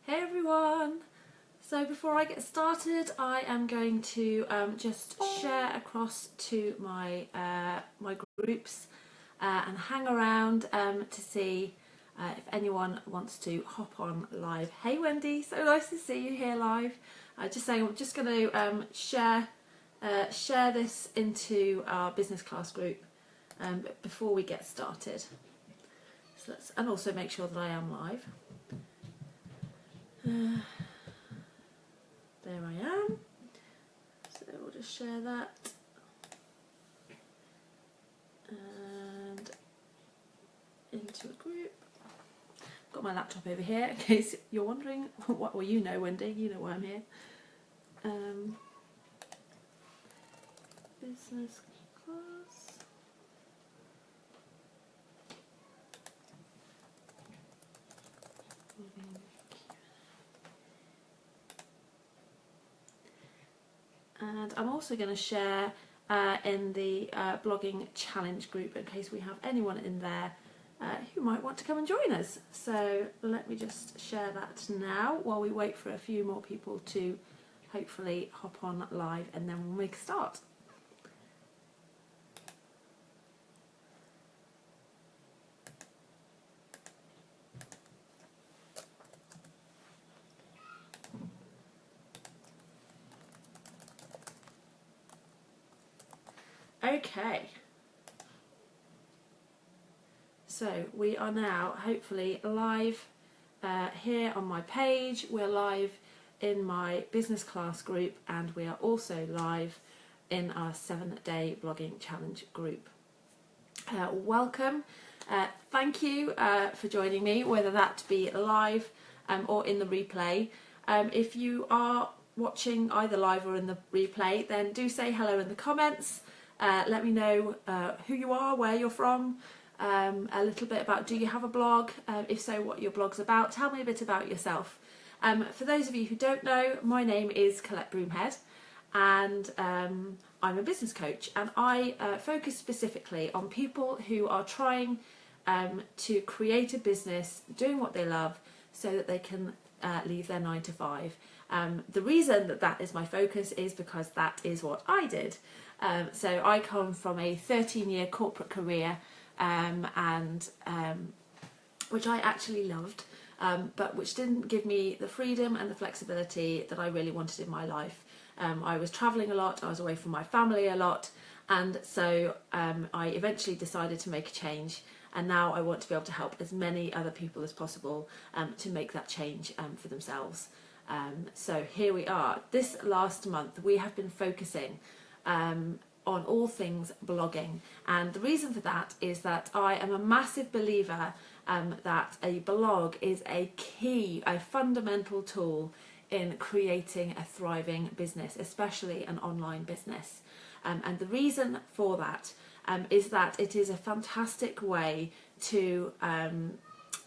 Hey everyone! So before I get started, I am going to just share across to my my groups and hang around to see if anyone wants to hop on live. Hey Wendy, so nice to see you here live. Just saying, I'm just going to share this into our business class group before we get started. So and also make sure that I am live. There I am. So we'll just share that. And into a group. Got my laptop over here in case you're wondering. Well, you know, Wendy, you know why I'm here. Business class. And I'm also going to share in the blogging challenge group in case we have anyone in there who might want to come and join us. So let me just share that now while we wait for a few more people to hopefully hop on live, and then we'll make a start. Okay, so we are now hopefully live here on my page. We're live in my business class group, and we are also live in our 7-day blogging challenge group. Welcome, thank you for joining me, whether that be live or in the replay. If you are watching either live or in the replay, then do say hello in the comments. Let me know who you are, where you're from, a little bit about, do you have a blog? If so, what your blog's about. Tell me a bit about yourself. For those of you who don't know, my name is Colette Broomhead, and I'm a business coach, and I focus specifically on people who are trying to create a business, doing what they love, so that they can leave their 9 to 5. The reason that is my focus is because that is what I did. So I come from a 13-year corporate career, which I actually loved, but which didn't give me the freedom and the flexibility that I really wanted in my life. I was travelling a lot, I was away from my family a lot, and so I eventually decided to make a change, and now I want to be able to help as many other people as possible to make that change for themselves. So here we are. This last month we have been focusing on all things blogging, and the reason for that is that I am a massive believer that a blog is a fundamental tool in creating a thriving business, especially an online business. And the reason for that is that it is a fantastic way to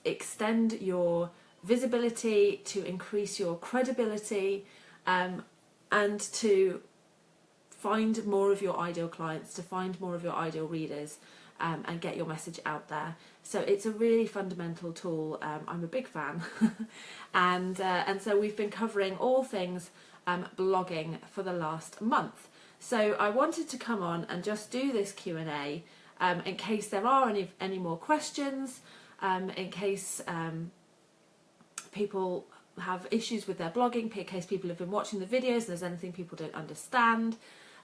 extend your visibility, to increase your credibility, and to find more of your ideal clients, to find more of your ideal readers, and get your message out there. So it's a really fundamental tool. I'm a big fan. and so we've been covering all things blogging for the last month. So I wanted to come on and just do this Q&A in case there are any more questions, in case people have issues with their blogging, in case people have been watching the videos and there's anything people don't understand.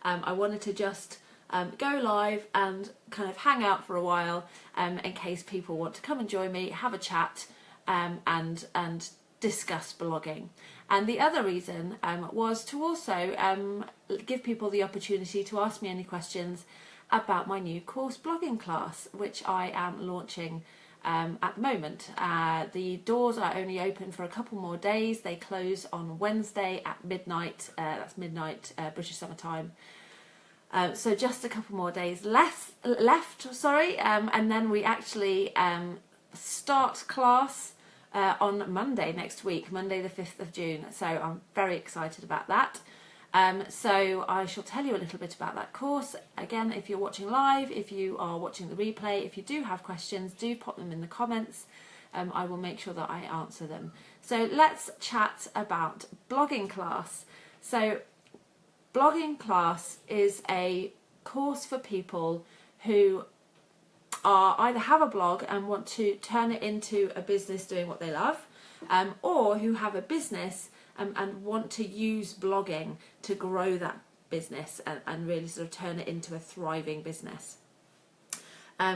I wanted to just go live and kind of hang out for a while in case people want to come and join me, have a chat, and discuss blogging. And the other reason was to also give people the opportunity to ask me any questions about my new course blogging class, which I am launching at the moment. The doors are only open for a couple more days. They close on Wednesday at midnight. That's midnight British Summer Time. So just a couple more days left, and then we actually start class on Monday next week, Monday the 5th of June. So I'm very excited about that. So I shall tell you a little bit about that course. Again, if you're watching live, if you are watching the replay, if you do have questions, do pop them in the comments. I will make sure that I answer them. So let's chat about Blogging Class. So Blogging Class is a course for people who either have a blog and want to turn it into a business doing what they love, or who have a business and want to use blogging to grow that business and really sort of turn it into a thriving business.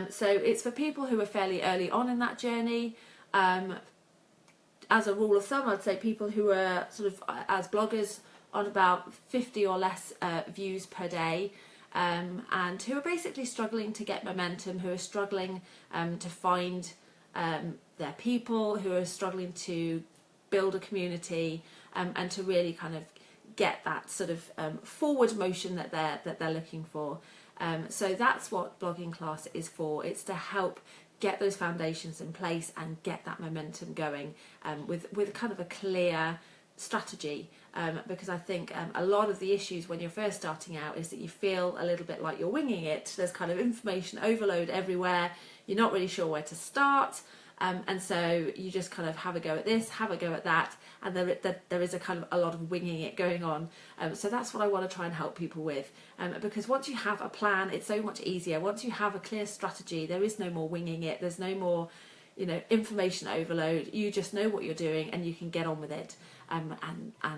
So it's for people who are fairly early on in that journey. As a rule of thumb, I'd say people who are sort of as bloggers on about 50 or less views per day, and who are basically struggling to get momentum, who are struggling to find their people, who are struggling to build a community, and to really kind of get that sort of forward motion that they're looking for. So that's what Blogging Class is for. It's to help get those foundations in place and get that momentum going with kind of a clear strategy, because I think a lot of the issues when you're first starting out is that you feel a little bit like you're winging it. There's kind of information overload everywhere. You're not really sure where to start. And so you just kind of have a go at this, have a go at that, and there is a kind of a lot of winging it going on. So that's what I want to try and help people with, because once you have a plan, it's so much easier. Once you have a clear strategy, there is no more winging it. There's no more, information overload. You just know what you're doing and you can get on with it. And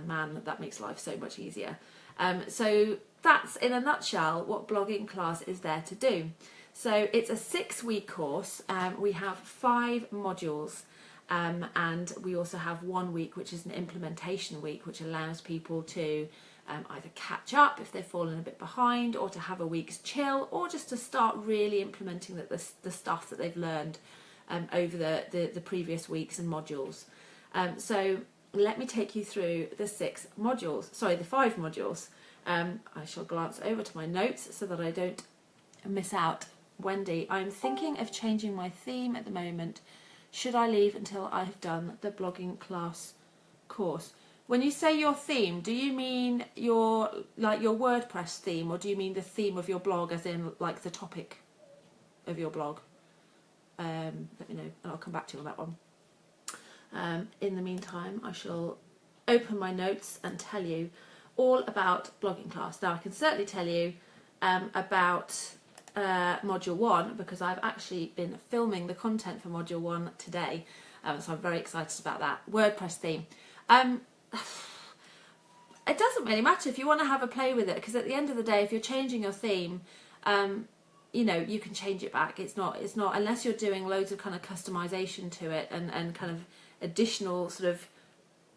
man, that makes life so much easier. So that's in a nutshell what Blogging Class is there to do. So it's a 6-week course. We have 5 modules, and we also have 1 week which is an implementation week, which allows people to either catch up if they've fallen a bit behind, or to have a week's chill, or just to start really implementing the stuff that they've learned over the previous weeks and modules. So let me take you through the 5 modules. I shall glance over to my notes so that I don't miss out. Wendy, I'm thinking of changing my theme at the moment. Should I leave until I have done the Blogging Class course? When you say your theme, do you mean your WordPress theme, or do you mean the theme of your blog, as in like the topic of your blog? Let me know and I'll come back to you on that one. In the meantime, I shall open my notes and tell you all about Blogging Class. Now I can certainly tell you about module 1, because I've actually been filming the content for module 1 today, so I'm very excited about that. WordPress theme. It doesn't really matter if you want to have a play with it, because at the end of the day, if you're changing your theme, you can change it back. It's not unless you're doing loads of kind of customization to it and kind of additional sort of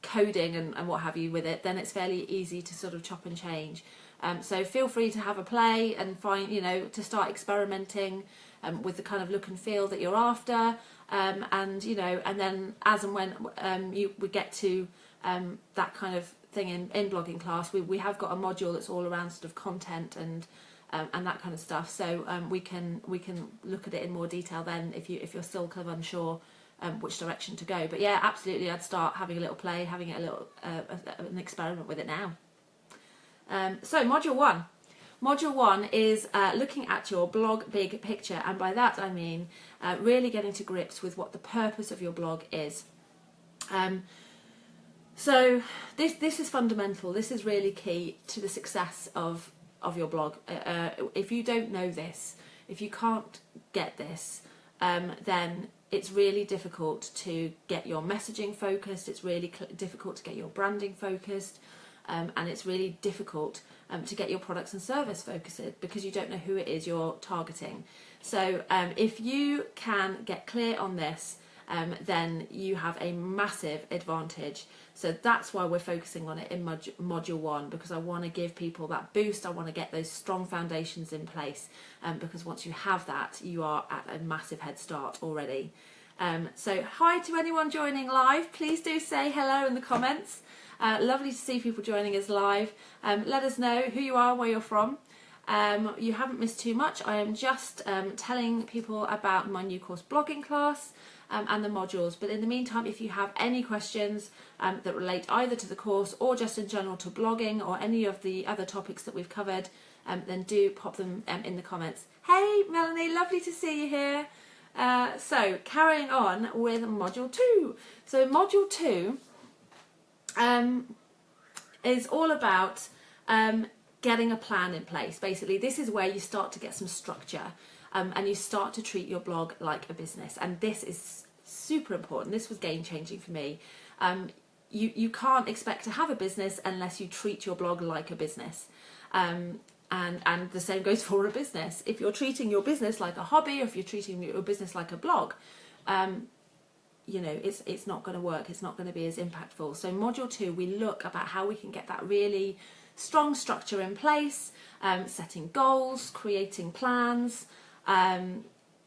coding and what have you with it, then it's fairly easy to sort of chop and change. So feel free to have a play and find, to start experimenting with the kind of look and feel that you're after, and then as and when we get to that kind of thing in Blogging Class, we have got a module that's all around sort of content and that kind of stuff. So we can look at it in more detail then if you're still kind of unsure which direction to go. But yeah, absolutely, I'd start having a little play, having a little an experiment with it now. So module 1. Module 1 is looking at your blog big picture, and by that I mean really getting to grips with what the purpose of your blog is. So this is fundamental. This is really key to the success of your blog. If you don't know this, if you can't get this, then it's really difficult to get your messaging focused. It's really difficult to get your branding focused. And it's really difficult to get your products and service focused, because you don't know who it is you're targeting. So if you can get clear on this, then you have a massive advantage. So that's why we're focusing on it in module 1, because I want to give people that boost. I want to get those strong foundations in place, because once you have that, you are at a massive head start already. So hi to anyone joining live. Please do say hello in the comments. Lovely to see people joining us live. Let us know who you are, where you're from. You haven't missed too much. I am just telling people about my new course Blogging Class and the modules. But in the meantime, if you have any questions that relate either to the course or just in general to blogging or any of the other topics that we've covered, then do pop them in the comments. Hey Melanie, lovely to see you here. So carrying on with module 2. So module 2 is all about getting a plan in place. Basically, this is where you start to get some structure and you start to treat your blog like a business. And this is super important. This was game changing for me. You can't expect to have a business unless you treat your blog like a business. And the same goes for a business. If you're treating your business like a hobby, or if you're treating your business like a blog, you know, it's not going to work. It's not going to be as impactful. So module 2, we look about how we can get that really strong structure in place, setting goals, creating plans,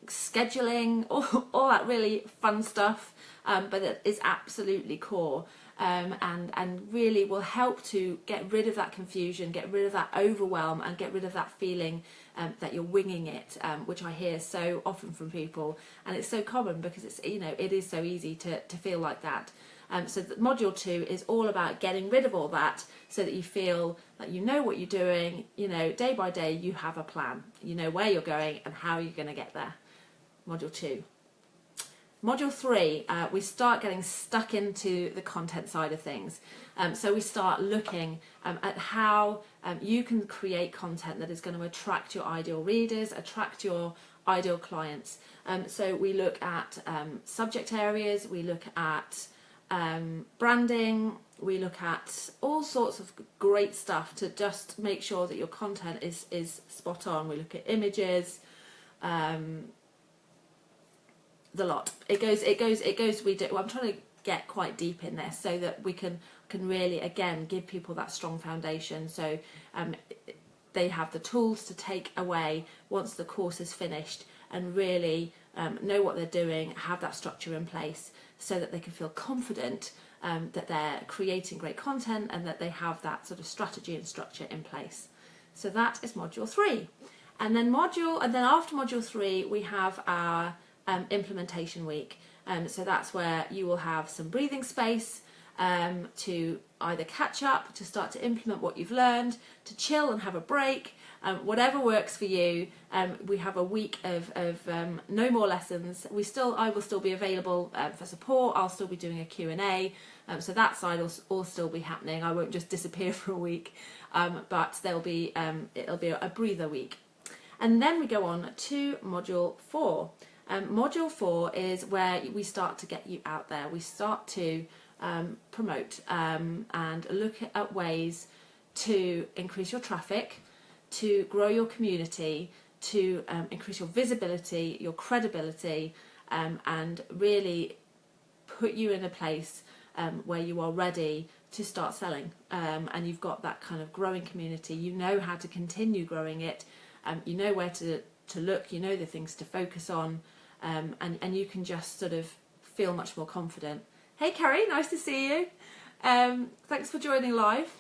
scheduling, all that really fun stuff, but it is absolutely core. And really will help to get rid of that confusion, get rid of that overwhelm, and get rid of that feeling that you're winging it, which I hear so often from people, and it's so common because it's, you know, it is so easy to feel like that. So module 2 is all about getting rid of all that, so that you feel like you know what you're doing. You know, day by day you have a plan. You know where you're going and how you're going to get there. Module 2. Module 3, we start getting stuck into the content side of things. So we start looking at how you can create content that is going to attract your ideal readers, attract your ideal clients. So we look at subject areas, we look at branding, we look at all sorts of great stuff to just make sure that your content is spot on. We look at images, the lot. It goes. I'm trying to get quite deep in this so that we can really, again, give people that strong foundation, so they have the tools to take away once the course is finished, and really know what they're doing, have that structure in place, so that they can feel confident that they're creating great content and that they have that sort of strategy and structure in place. So that is module 3. And then after module 3 we have our implementation week. So that's where you will have some breathing space to either catch up, to start to implement what you've learned, to chill and have a break, whatever works for you. We have a week of no more lessons. I will still be available for support. I'll still be doing a Q&A, so that side will still be happening. I won't just disappear for a week, but it'll be a breather week. And then we go on to module 4. Module 4 is where we start to get you out there. We start to promote and look at ways to increase your traffic, to grow your community, to increase your visibility, your credibility, and really put you in a place where you are ready to start selling, and you've got that kind of growing community. You know how to continue growing it, you know where to look, you know the things to focus on, and you can just sort of feel much more confident. Hey Kerry, nice to see you. Thanks for joining live.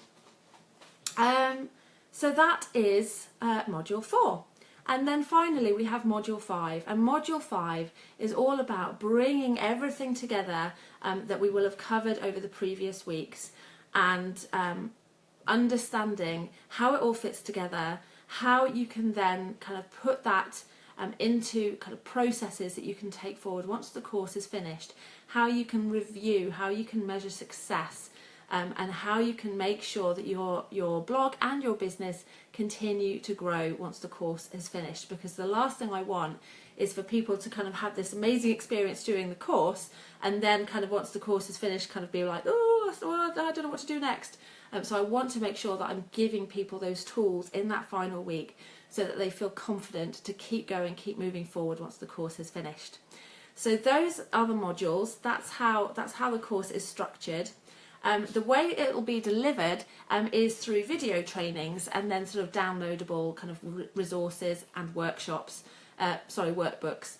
So that is module 4. And then finally we have module 5, and module 5 is all about bringing everything together that we will have covered over the previous weeks, and understanding how it all fits together, how you can then kind of put that into kind of processes that you can take forward once the course is finished, how you can review, how you can measure success, and how you can make sure that your blog and your business continue to grow once the course is finished. Because the last thing I want is for people to kind of have this amazing experience during the course, and then kind of once the course is finished kind of be like, oh, I don't know what to do next. So I want to make sure that I'm giving people those tools in that final week so that they feel confident to keep going, keep moving forward once the course is finished. So those are the modules. That's how the course is structured. The way it will be delivered is through video trainings and then sort of downloadable kind of resources and workshops, workbooks.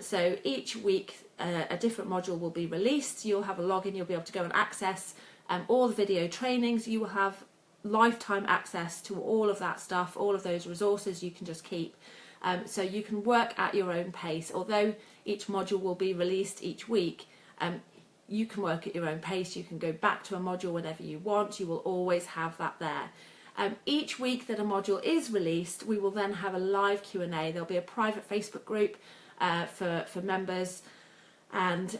So each week a different module will be released. You'll have a login, you'll be able to go and access all the video trainings. You will have lifetime access to all of that stuff, all of those resources you can just keep. So you can work at your own pace. Although each module will be released each week, you can work at your own pace. You can go back to a module whenever you want. You will always have that there. Each week that a module is released, we will then have a live Q&A. There'll be a private Facebook group for members. And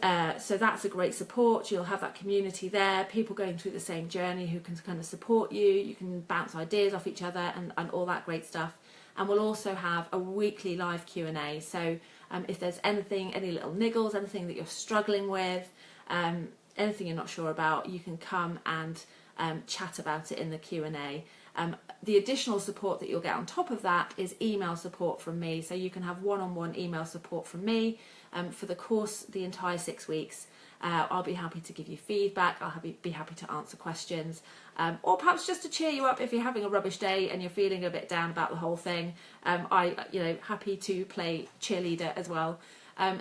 so that's a great support. You'll have that community there, people going through the same journey who can kind of support you. You can bounce ideas off each other and all that great stuff. And we'll also have a weekly live Q&A. So if there's anything, any little niggles, anything that you're struggling with, anything you're not sure about, you can come and chat about it in the Q&A. The additional support that you'll get on top of that is email support from me. So you can have one-on-one email support from me for the course, the entire 6 weeks. I'll be happy to give you feedback. I'll be happy to answer questions, or perhaps just to cheer you up if you're having a rubbish day and you're feeling a bit down about the whole thing. Happy to play cheerleader as well.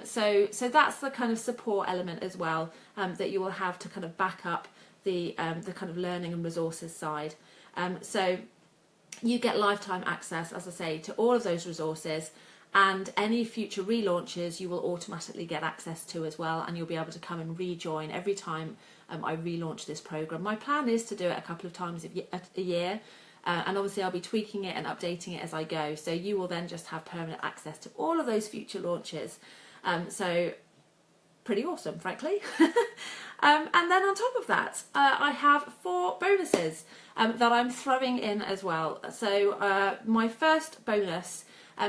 So that's the kind of support element as well that you will have to kind of back up the kind of learning and resources side. So you get lifetime access, as I say, to all of those resources, and any future relaunches you will automatically get access to as well, and you'll be able to come and rejoin every time I relaunch this program. My plan is to do it a couple of times a year, and obviously I'll be tweaking it and updating it as I go, so you will then just have permanent access to all of those future launches. So pretty awesome, frankly. And then on top of that, I have 4 bonuses that I'm throwing in as well. So my first bonus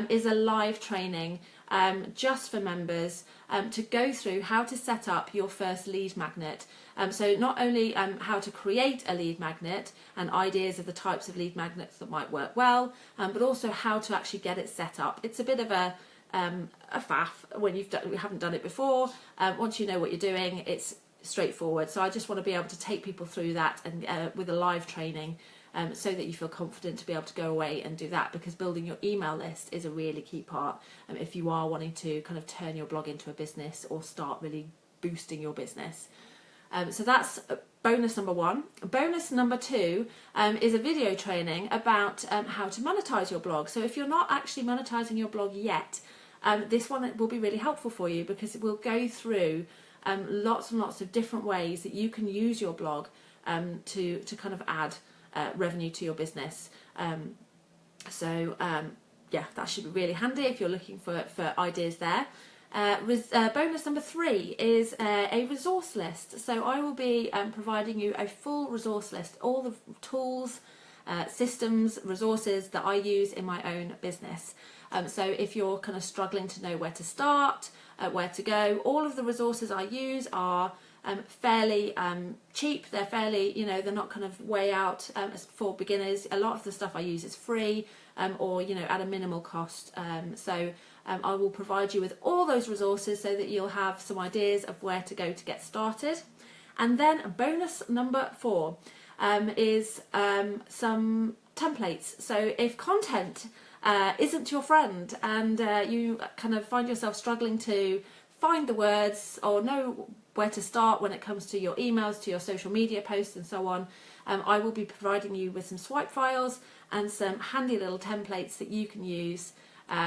is a live training just for members to go through how to set up your first lead magnet. So not only how to create a lead magnet and ideas of the types of lead magnets that might work well, but also how to actually get it set up. It's a bit of a faff when you haven't done it before. Once you know what you're doing, it's straightforward. So I just want to be able to take people through that and with a live training, so that you feel confident to be able to go away and do that, because building your email list is a really key part if you are wanting to kind of turn your blog into a business or start really boosting your business. So that's bonus number 1. Bonus number 2 is a video training about how to monetize your blog. So if you're not actually monetizing your blog yet, this one will be really helpful for you, because it will go through lots and lots of different ways that you can use your blog to kind of add revenue to your business. Yeah, that should be really handy if you're looking for ideas there. Bonus number 3 is a resource list. So I will be providing you a full resource list, all the tools, systems, resources that I use in my own business. So if you're kind of struggling to know where to start, where to go, all of the resources I use are fairly cheap. They're fairly, they're not kind of way out for beginners. A lot of the stuff I use is free or, at a minimal cost. So I will provide you with all those resources so that you'll have some ideas of where to go to get started. And then bonus number 4 is some templates. So if content isn't your friend and you kind of find yourself struggling to find the words or know where to start when it comes to your emails, to your social media posts and so on, I will be providing you with some swipe files and some handy little templates that you can use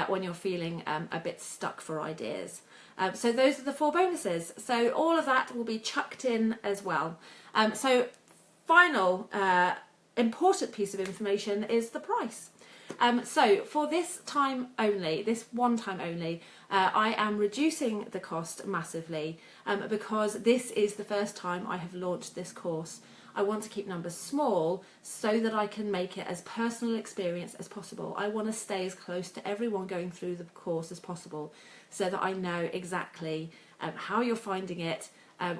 when you're feeling a bit stuck for ideas. So those are the 4 bonuses. So all of that will be chucked in as well. So final important piece of information is the price. So for this time only, this one time only, I am reducing the cost massively because this is the first time I have launched this course. I want to keep numbers small so that I can make it as personal experience as possible. I want to stay as close to everyone going through the course as possible so that I know exactly how you're finding it,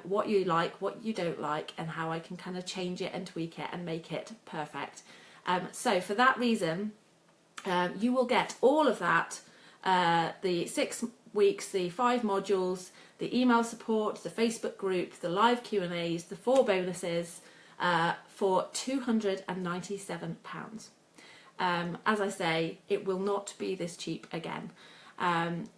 what you like, what you don't like, and how I can kind of change it and tweak it and make it perfect. So for that reason, you will get all of that, the 6 weeks, the 5 modules, the email support, the Facebook group, the live Q&As, the 4 bonuses for £297. As I say, it will not be this cheap again.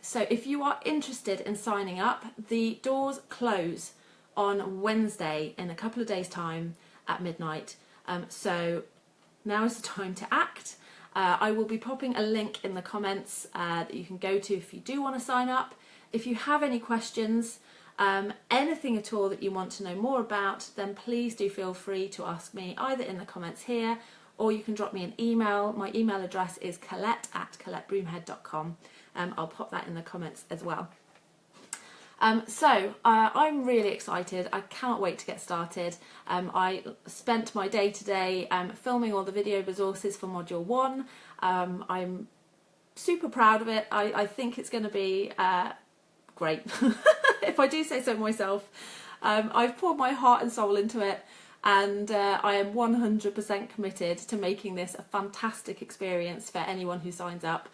So if you are interested in signing up, the doors close on Wednesday in a couple of days' time at midnight. So now is the time to act. I will be popping a link in the comments that you can go to if you do want to sign up. If you have any questions, anything at all that you want to know more about, then please do feel free to ask me either in the comments here or you can drop me an email. My email address is colette@colettebroomhead.com. I'll pop that in the comments as well. I'm really excited. I cannot wait to get started. I spent my day today filming all the video resources for Module 1. I'm super proud of it. I think it's going to be great, if I do say so myself. I've poured my heart and soul into it, and I am 100% committed to making this a fantastic experience for anyone who signs up.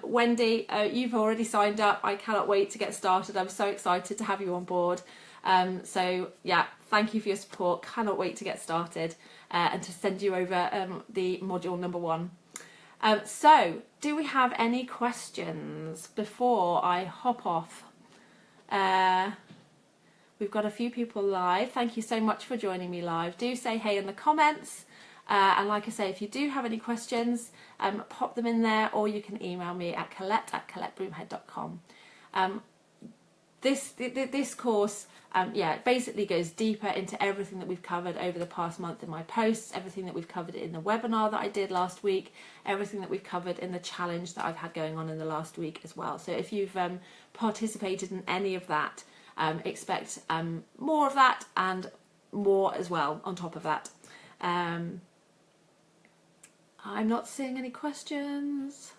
Wendy, you've already signed up. I cannot wait to get started. I'm so excited to have you on board. So yeah, thank you for your support. Cannot wait to get started and to send you over the module number 1. So do we have any questions before I hop off? We've got a few people live. Thank you so much for joining me live. Do say hey in the comments. And like I say, if you do have any questions, pop them in there, or you can email me at colette@colettebroomhead.com. This course, basically goes deeper into everything that we've covered over the past month in my posts, everything that we've covered in the webinar that I did last week, everything that we've covered in the challenge that I've had going on in the last week as well. So if you've participated in any of that, expect more of that and more as well on top of that. I'm not seeing any questions.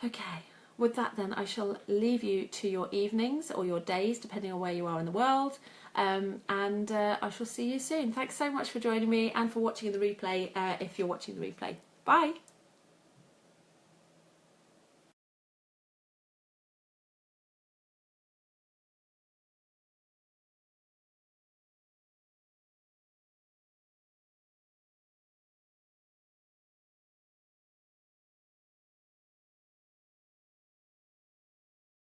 Okay, with that then I shall leave you to your evenings or your days, depending on where you are in the world, and I shall see you soon. Thanks so much for joining me and for watching the replay if you're watching the replay. Bye!